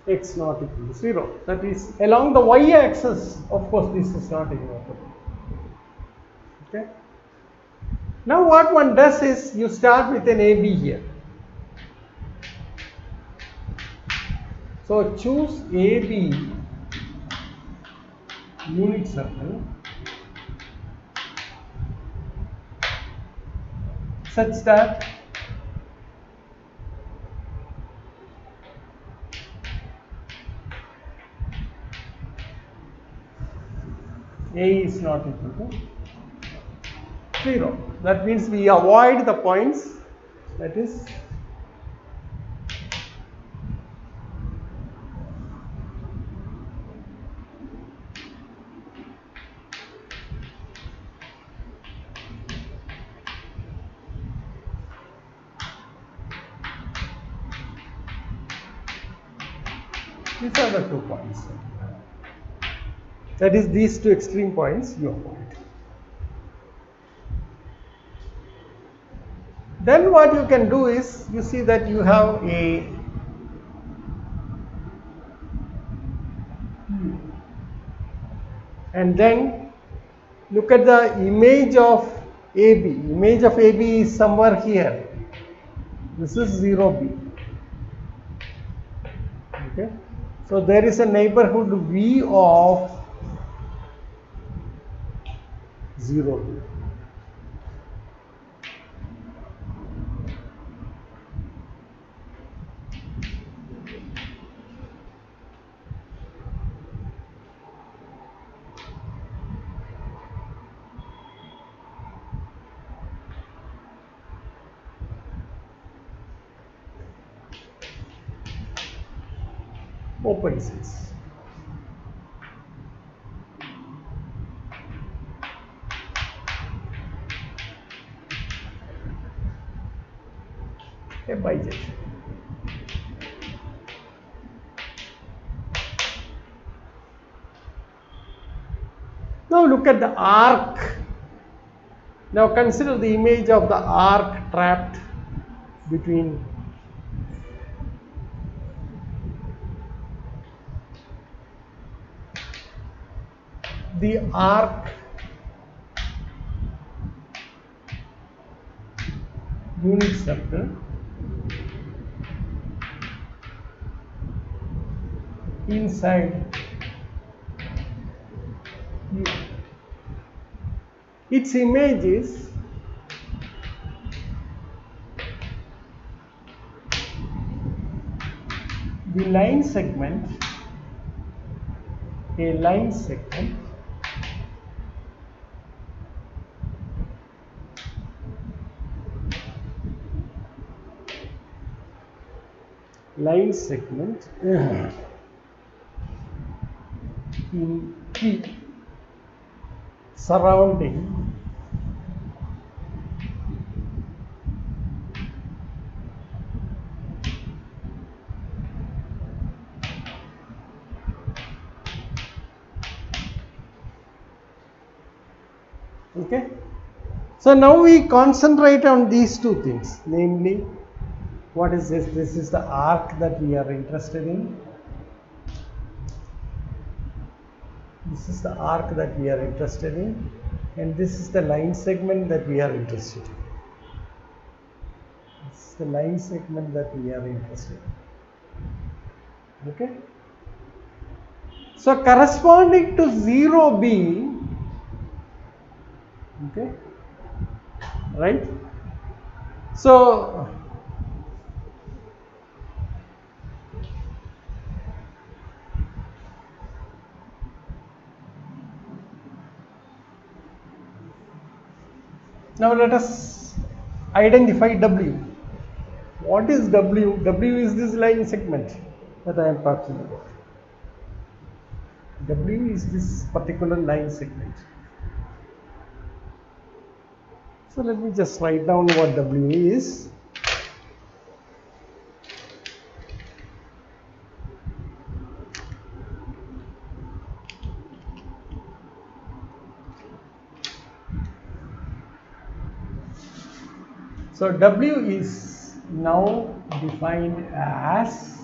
x not equal to 0, that is along the y-axis. Of course this is not invertible. Okay. Now what one does is you start with an AB here. So choose AB unit circle such that A is not equal to 0. That means we avoid the points, that is these are the 2 points. That is, these 2 extreme points you avoid. Then what you can do is, you see that you have a and then look at the image of AB. Image of AB is somewhere here. This is 0B. Okay. So there is a neighborhood V of 0B. Open space. A bijection. Now look at the arc. Now consider the image of the arc trapped between the arc unit circle inside U. Its image is the line segment, a line segment in P surrounding okay. So now we concentrate on these 2 things, namely, what is this? This is the arc that we are interested in. This is the arc that we are interested in, and this is the line segment that we are interested in. This is the line segment that we are interested in. Okay. So corresponding to 0B, okay, right? So now let us identify W. What is W? W is this line segment that I am talking about. W is this particular line segment. So let me just write down what W is. So W is now defined as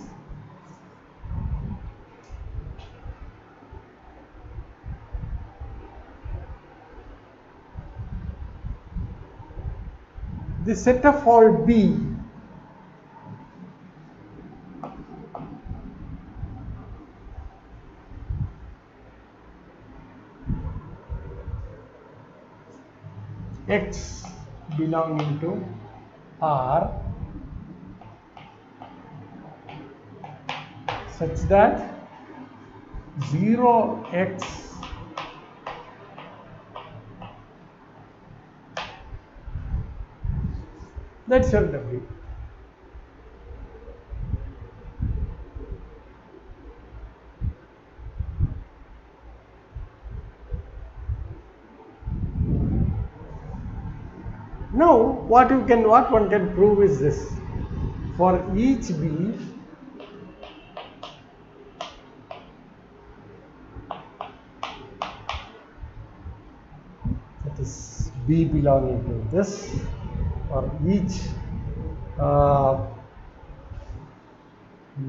the set of all B X belonging to R such that 0x That's your W. Now, what one can prove is this: for each B, that is B belonging to this, or each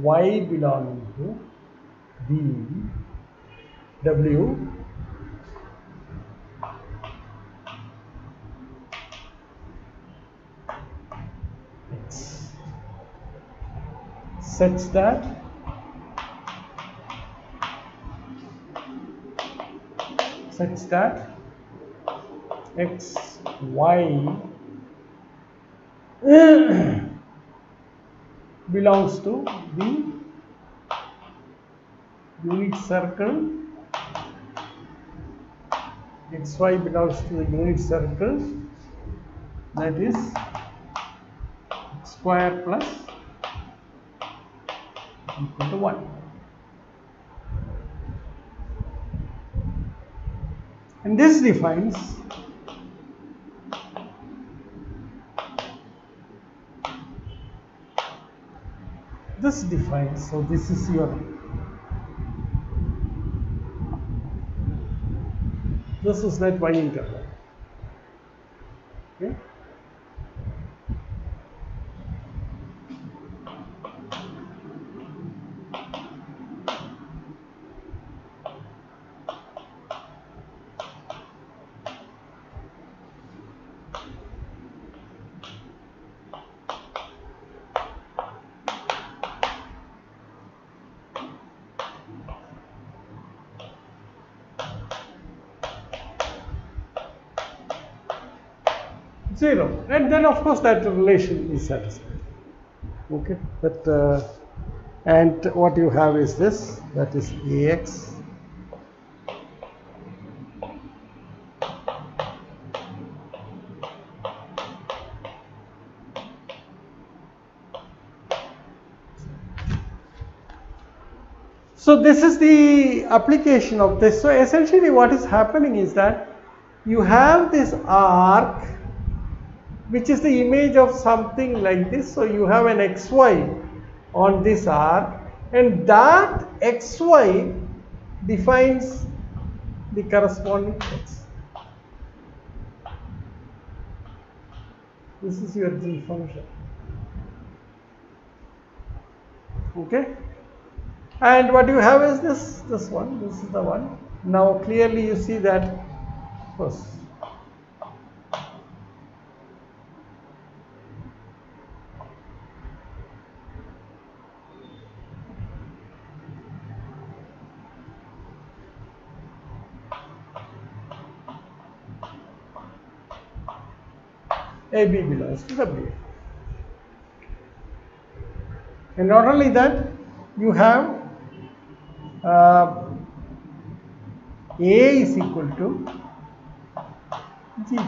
Y belonging to B, W, X, such that X, Y belongs to the unit circle, XY belongs to the unit circle, that is square plus equal to 1. And this defines so this is your, this is that Y interval. Okay. Zero, and then of course that relation is satisfied. Okay, but and what you have is this, that is AX so this is the application of this. So essentially what is happening is that you have this arc which is the image of something like this. So you have an XY on this arc, and that XY defines the corresponding X. This is your G function. Okay, and what you have is this one. This is the one. Now clearly you see that first. AB belongs to W. And not only that, you have A is equal to G.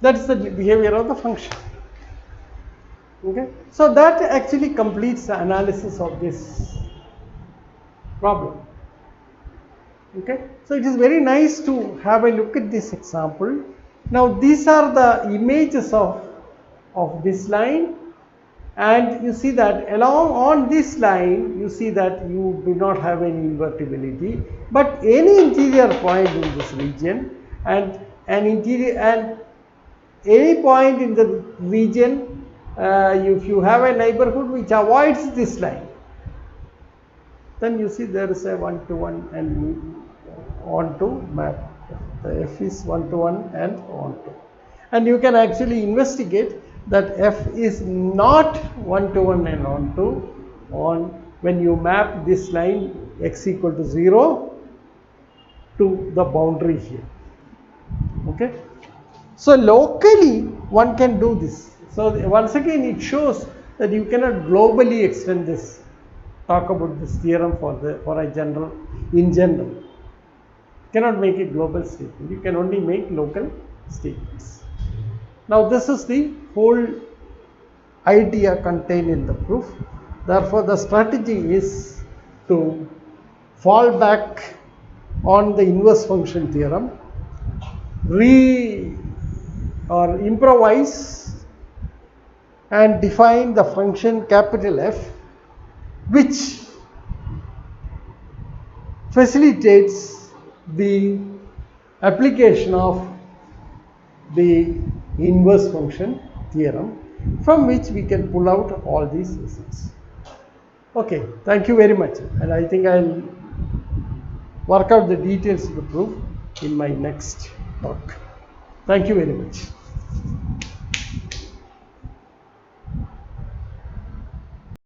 That is the behavior of the function. Okay, so that actually completes the analysis of this problem. Okay, so it is very nice to have a look at this example. Now these are the images of this line, and you see that along on this line you see that you do not have any invertibility, but any interior point in this region and any point in the region, if you have a neighborhood which avoids this line, then you see there is a 1-to-1 and onto map. The F is 1-to-1 and onto, and you can actually investigate that F is not 1-to-1 and onto when you map this line x equal to 0 to the boundary here. Okay, so locally one can do this. So once again it shows that you cannot globally extend this, talk about this theorem in general. Cannot make a global statement, you can only make local statements. Now this is the whole idea contained in the proof. Therefore, the strategy is to fall back on the inverse function theorem, improvise and define the function capital F, which facilitates the application of the inverse function theorem, from which we can pull out all these results. Okay, thank you very much, and I think I'll work out the details of the proof in my next talk. Thank you very much.